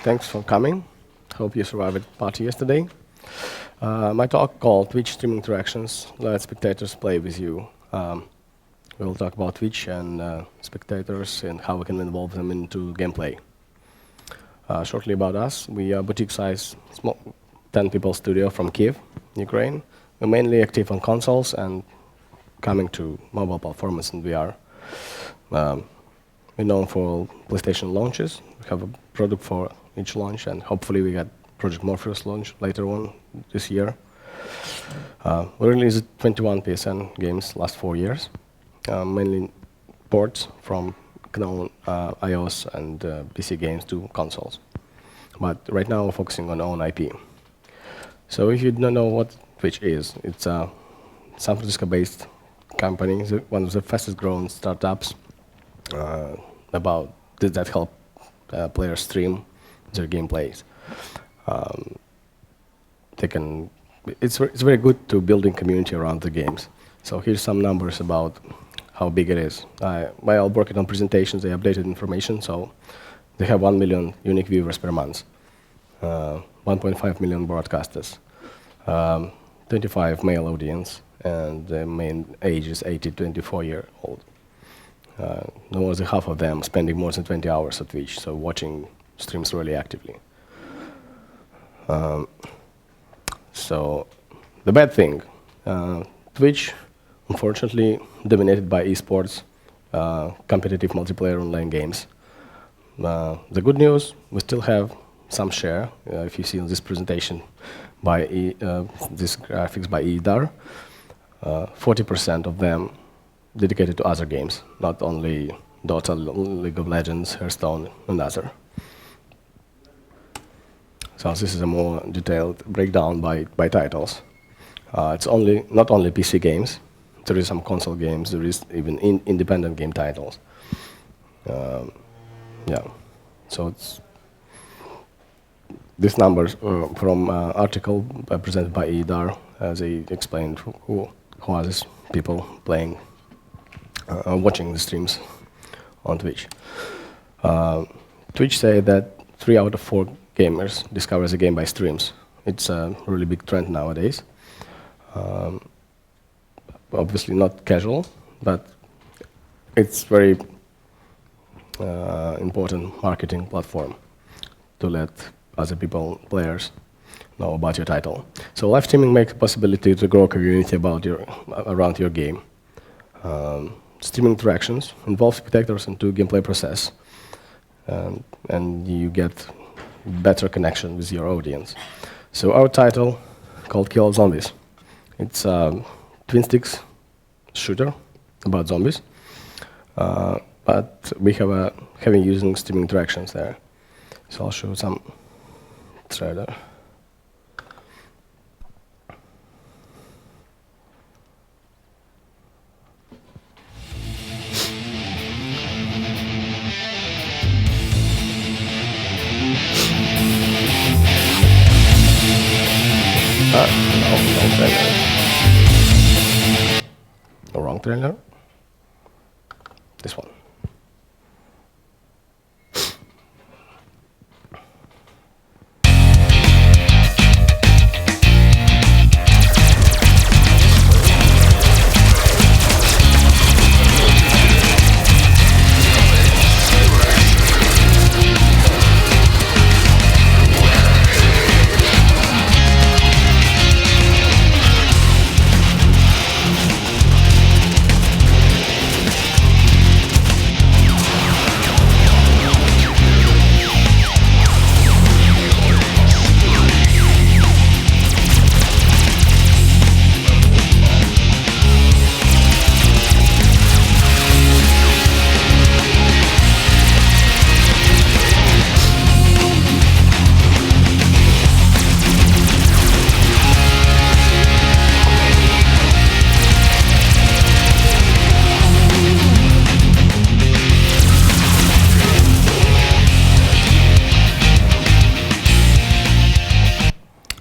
Thanks for coming. Hope you survived the party yesterday. My talk called Twitch Streaming Interactions. Let spectators play with you. We'll talk about Twitch and spectators and how we can involve them into gameplay. Shortly about us, we are a boutique-sized, small 10-people studio from Kiev, Ukraine. We're mainly active on consoles and coming to mobile platforms and VR. We're known for PlayStation launches. We have a product for each launch, and hopefully we get Project Morpheus launch later on this year. We released 21 PSN games last 4 years, mainly ports from known iOS and PC games to consoles. But right now we're focusing on own IP. So if you don't know what Twitch is, it's a San Francisco-based company, one of the fastest-growing startups that help players stream their gameplays. It's very good to building community around the games. So here's some numbers about how big it is. While working on presentations, they updated information, so they have 1 million unique viewers per month, 1.5 million broadcasters, 25 male audience, and the main age is 80 to 24 year old. More than half of them spending more than 20 hours at Twitch, so watching streams really actively. So the bad thing, Twitch, unfortunately, dominated by esports, competitive multiplayer online games. The good news, we still have some share. If you see on this presentation, by this graphics by EDAR, 40% of them dedicated to other games, not only Dota, League of Legends, Hearthstone, and other. So this is a more detailed breakdown by titles. It's not only PC games. There is some console games. There is even independent game titles. Yeah. So these numbers from article presented by EDAR, they explained who are these people playing, watching the streams on Twitch. Twitch say that 3 out of 4 gamers discover the game by streams. It's a really big trend nowadays. Obviously not casual, but it's very important marketing platform to let other people, players, know about your title. So live streaming makes a possibility to grow a community around your game. Streaming interactions involve spectators into gameplay process, and you get better connection with your audience. So our title, called Kill Zombies, it's a twin sticks shooter about zombies, but we have a heavy using streaming interactions there. So I'll show some trailer. No trailer. The wrong trailer. This one.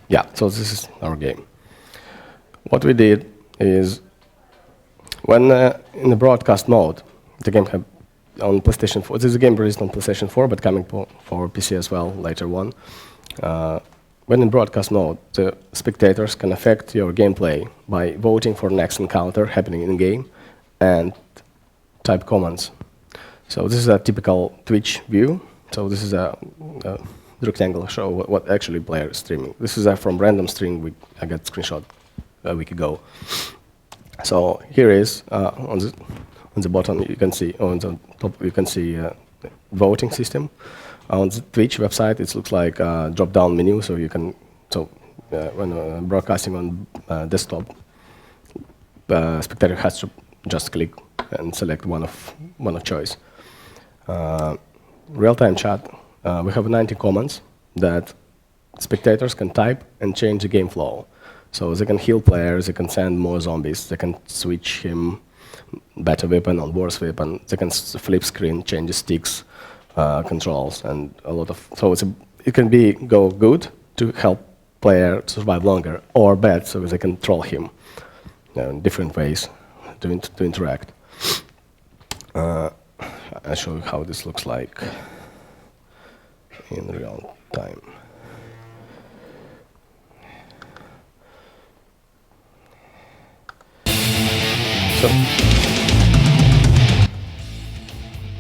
Yeah, so this is our game. What we did is, when in the broadcast mode, the game had on PlayStation 4. This is a game released on PlayStation 4, but coming for PC as well later on. When in broadcast mode, the spectators can affect your gameplay by voting for next encounter happening in game and type comments. So this is a typical Twitch view. So this is a rectangle show what actually player is streaming. This is from random stream I got screenshot a week ago. So here is on the bottom you can see, on the top you can see voting system. On the Twitch website it looks like a drop-down menu, so you can when broadcasting on desktop, spectator has to just click and select one of choice. Real-time chat. We have 90 comments that spectators can type and change the game flow. So they can heal players, they can send more zombies, they can switch him better weapon on worse weapon, they can flip screen, change the sticks, controls, and a lot of. So it can go good to help player to survive longer, or bad so they can troll him in different ways to interact. I'll show you how this looks like in real time.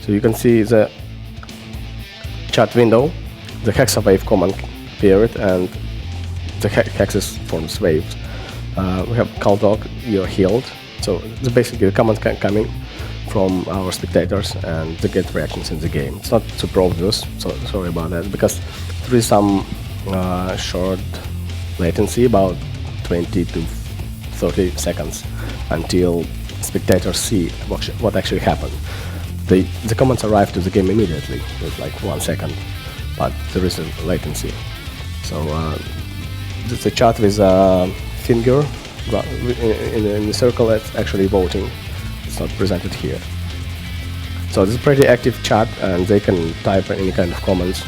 So you can see the chat window, the hexawave command period, and the hexes forms waves. We have call dog, you're healed. So basically the command coming from our spectators and they get reactions in the game. It's not super obvious, so sorry about that, because there is some short latency, about 20 to 30 seconds, until spectators see what actually happened. The comments arrive to the game immediately, with like 1 second, but there is a latency. So the chat with a finger in the circle that's actually voting. It's not presented here. So this is a pretty active chat, and they can type any kind of comments.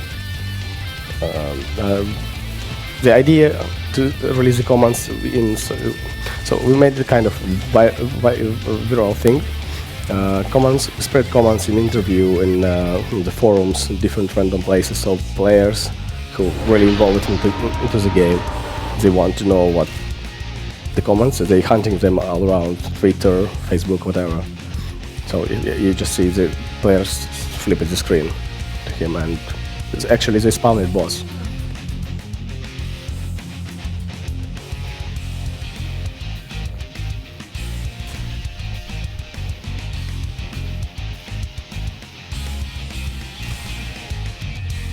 The idea to release the comments so we made the kind of viral thing. Spread comments in interview, in the forums, in different random places. So players who really involved into the game, they want to know what the comments. They're hunting them all around Twitter, Facebook, whatever. So you just see the players flip at the screen to him, and it's actually they spawned boss.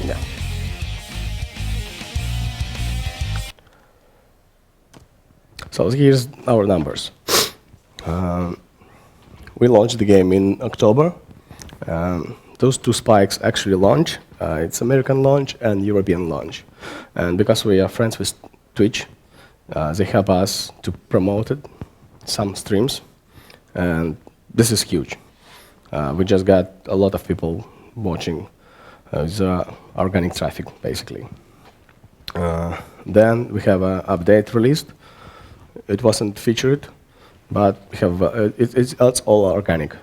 Yeah. So here's our numbers. We launched the game in October. Those two spikes actually launch. It's American launch and European launch. And because we are friends with Twitch, they help us to promote some streams. And this is huge. We just got a lot of people watching. It's organic traffic, basically. Then we have an update released. It wasn't featured, but we have it's all organic.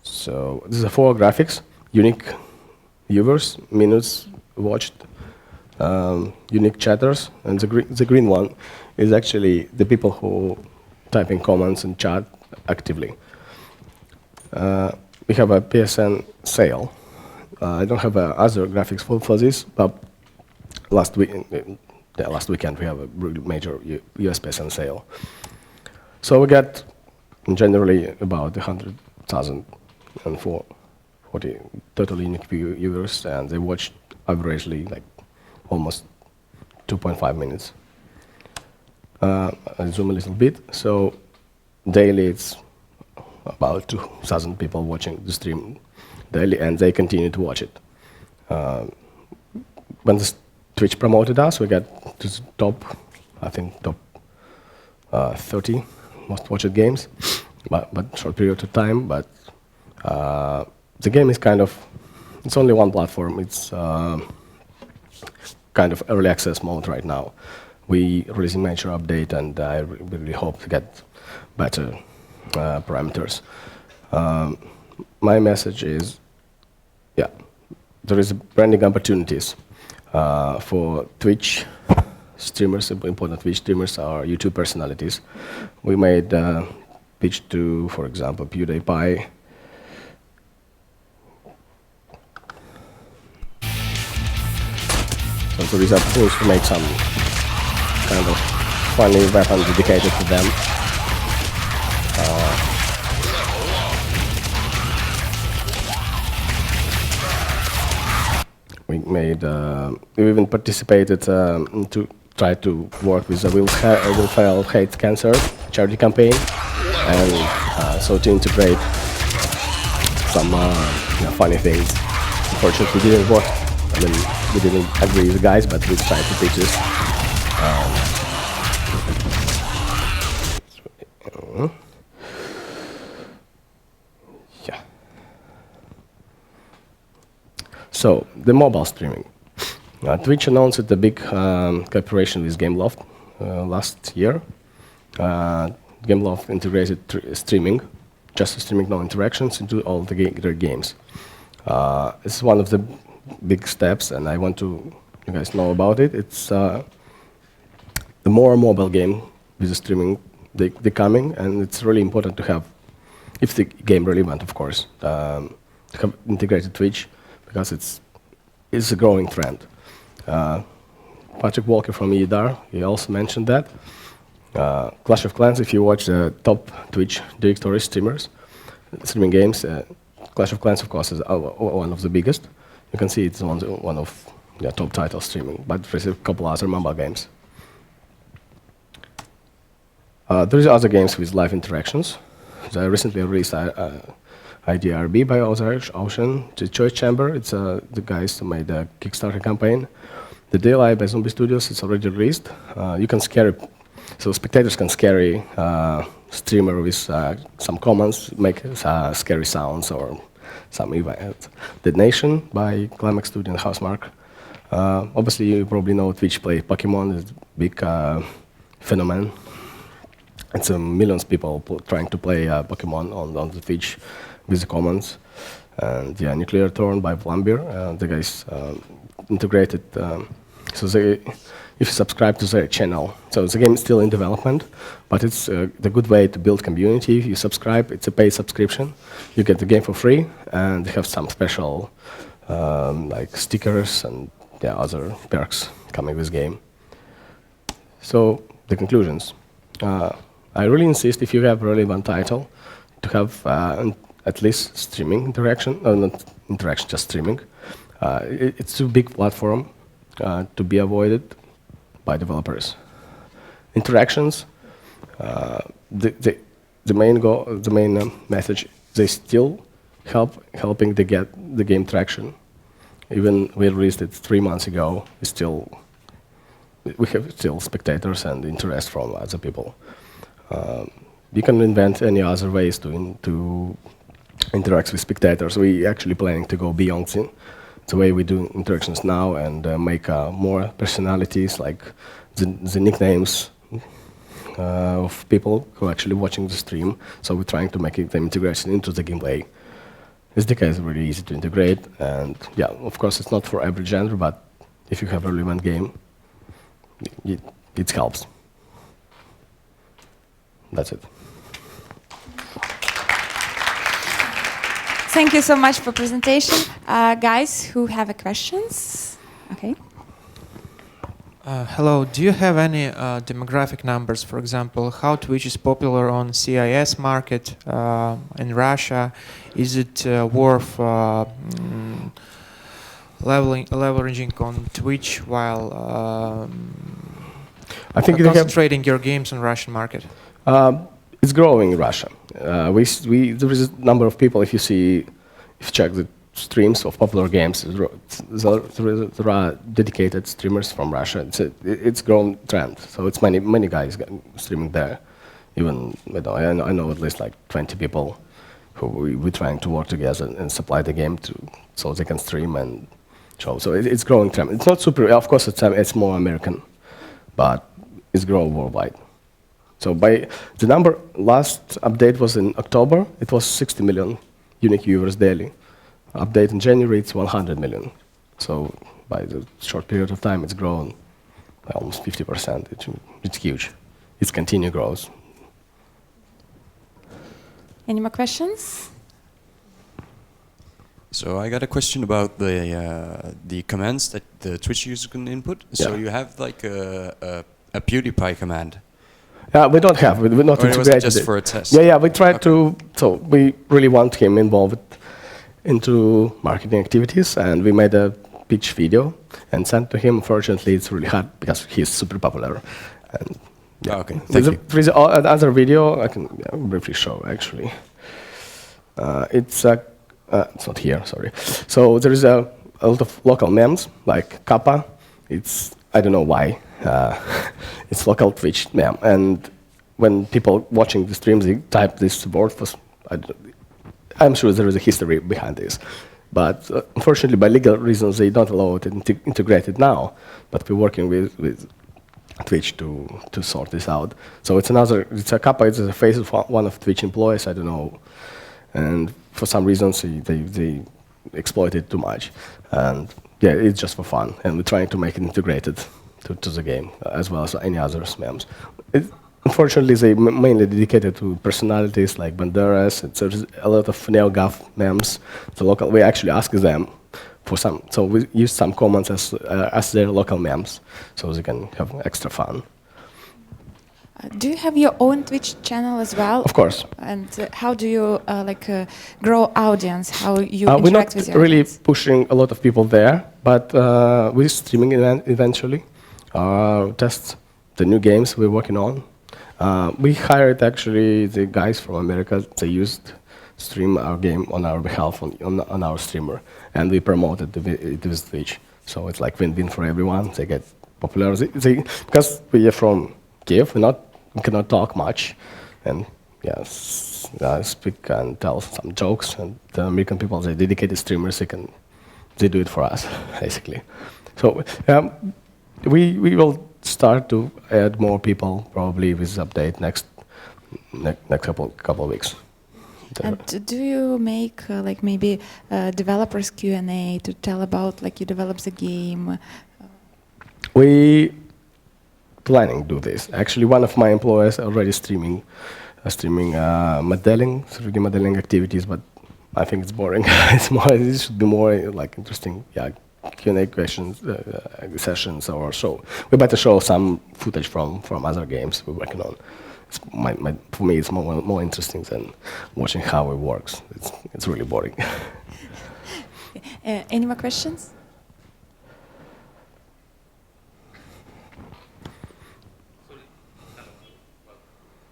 So this is 4 graphics: unique viewers, minutes watched, unique chatters, and the green one is actually the people who type in comments and chat actively. We have a PSN sale. I don't have other graphics for this, but last weekend we have a really major US PSN sale. So we got generally about 100,000 and 40 total unique viewers, and they watched averagely like almost 2.5 minutes. I zoom a little bit. So daily it's about 2,000 people watching the stream daily, and they continue to watch it. When Twitch promoted us, we got to the top 30 most watched games, but short period of time. But the game is it's only one platform. It's kind of early access mode right now. We releasing major update, and I really hope to get better parameters. My message is, yeah, there is branding opportunities for Twitch streamers. Important Twitch streamers are YouTube personalities. We made pitch to, for example, PewDiePie. So there is opportunities to make some kind of funny weapon dedicated to them. We even participated to try to work with the Will Ferrell Hate Cancer charity campaign, and so to integrate some funny things. Unfortunately, it didn't work. I mean, we didn't agree with the guys, but we tried to pitch this. Yeah. So, the mobile streaming. Twitch announced a big cooperation with Gameloft last year. Gameloft integrated streaming, just streaming, no interactions, into all their games. It's one of the big steps, and I want you guys know about it. It's the more mobile game with the streaming they're coming, and it's really important to have, if the game relevant, of course, to have integrated Twitch, because it's a growing trend. Patrick Walker from EDAR, he also mentioned that. Clash of Clans, if you watch the top Twitch directory streamers, streaming games, Clash of Clans, of course, is one of the biggest. You can see it's one of the top titles streaming, but there's a couple other mobile games. There's other games with live interactions. So I recently released IDRB by Ocean, the Choice Chamber. It's the guys who made the Kickstarter campaign. The Daylight by Zombie Studios, it's already released. You can scare, so spectators can scare streamer with some comments, make scary sounds or some event. Dead Nation by Climax Studio and Housemarque. Obviously, you probably know Twitch play Pokemon, is a big phenomenon. It's millions of people trying to play Pokemon on the Twitch with the comments. And yeah, Nuclear Thorn by Vlambeer, the guys integrated. So if you subscribe to their channel, so the game is still in development, but it's the good way to build community. If you subscribe, it's a paid subscription. You get the game for free, and they have some special like stickers and other perks coming with the game. So the conclusions. I really insist, if you have a relevant title, to have at least streaming interaction, not interaction, just streaming. It's a big platform to be avoided by developers. Interactions, the main message, they still helping to get the game traction. Even we released it 3 months ago, we have still spectators and interest from other people. You can invent any other ways to interact with spectators. We actually planning to go beyond the way we do interactions now and make more personalities, like the nicknames of people who are actually watching the stream. So we're trying to make the integration into the gameplay. SDK is really easy to integrate, and yeah, of course it's not for every genre, but if you have a relevant game, it helps. That's it. Thank you so much for presentation. Guys who have questions? Okay. Hello, do you have any demographic numbers, for example, how Twitch is popular on CIS market in Russia? Is it worth leveraging on Twitch while I think concentrating your games on Russian market? It's growing in Russia. There is a number of people, if you check the streams of popular games, there are dedicated streamers from Russia. It's grown trend, so it's many guys streaming there. Even I know at least like 20 people who we're trying to work together and supply the game so they can stream and show. So it's growing trend. It's not super. Of course, it's more American, but it's growing worldwide. So by the number, last update was in October, it was 60 million unique viewers daily. Update in January, it's 100 million. So by the short period of time, it's grown by almost 50%. It's huge. It's continued growth. Any more questions? So I got a question about the commands that the Twitch user can input. So Yeah. you have like a PewDiePie command. We don't have. We're not Or it was integrated. just it. for a test? Yeah, we tried to. So we really want him involved into marketing activities, and we made a pitch video and sent to him. Fortunately, it's really hard because he's super popular. And Oh, okay, thank you. There is another video I can briefly show actually. It's not here, sorry. So there is a lot of local memes like Kappa. It's I don't know why. It's local Twitch meme, and when people watching the streams they type this word, I'm sure there is a history behind this. But unfortunately, by legal reasons, they don't allow it integrated now. But we're working with Twitch to sort this out. So it's a Kappa, it's a face of one of Twitch employees, I don't know. And for some reasons, they exploit it too much. And yeah, it's just for fun. And we're trying to make it integrated to the game, as well as any other memes. Unfortunately, they mainly dedicated to personalities like Banderas. There's a lot of NeoGAF memes. We actually ask them for some, so we use some comments as their local memes, so they can have extra fun. Do you have your own Twitch channel as well? Of course. And how do you grow audience? How you We're interact not with your really audience? pushing a lot of people there, but we're streaming eventually. Test the new games we're working on. We hired actually the guys from America. They used stream our game on our behalf on our streamer, and we promoted it with Twitch. So it's like win-win for everyone. They get popular. Because we are from Kiev, we cannot talk much, and yes, speak and tell some jokes. And the American people, they dedicated streamers. They do it for us, basically. So we will start to add more people probably with this update next couple of weeks. And do you make maybe developers Q&A to tell about you develop the game? We planning to do this. Actually, one of my employees already streaming modeling, 3D modeling activities, but I think it's boring. It should be more interesting, Q&A questions, sessions, or show. We better show some footage from other games we're working on. For me, it's more interesting than watching how it works. It's really boring. Any more questions?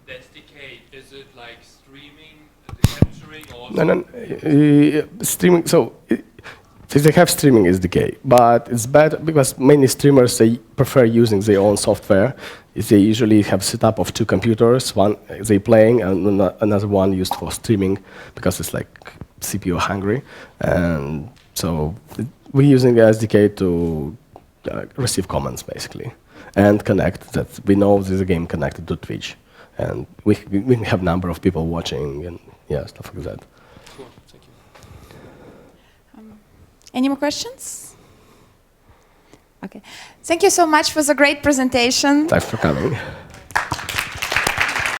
The SDK, is it like streaming, the capturing, or? No, streaming. So they have streaming SDK, but it's bad because many streamers they prefer using their own software. They usually have setup of two computers, one they playing and another one used for streaming because it's like CPU hungry. And so we're using the SDK to receive comments basically and connect. That we know there's a game connected to Twitch, and we have number of people watching and stuff like that. Cool, thank you. Any more questions? Okay. Thank you so much for the great presentation. Thanks for coming.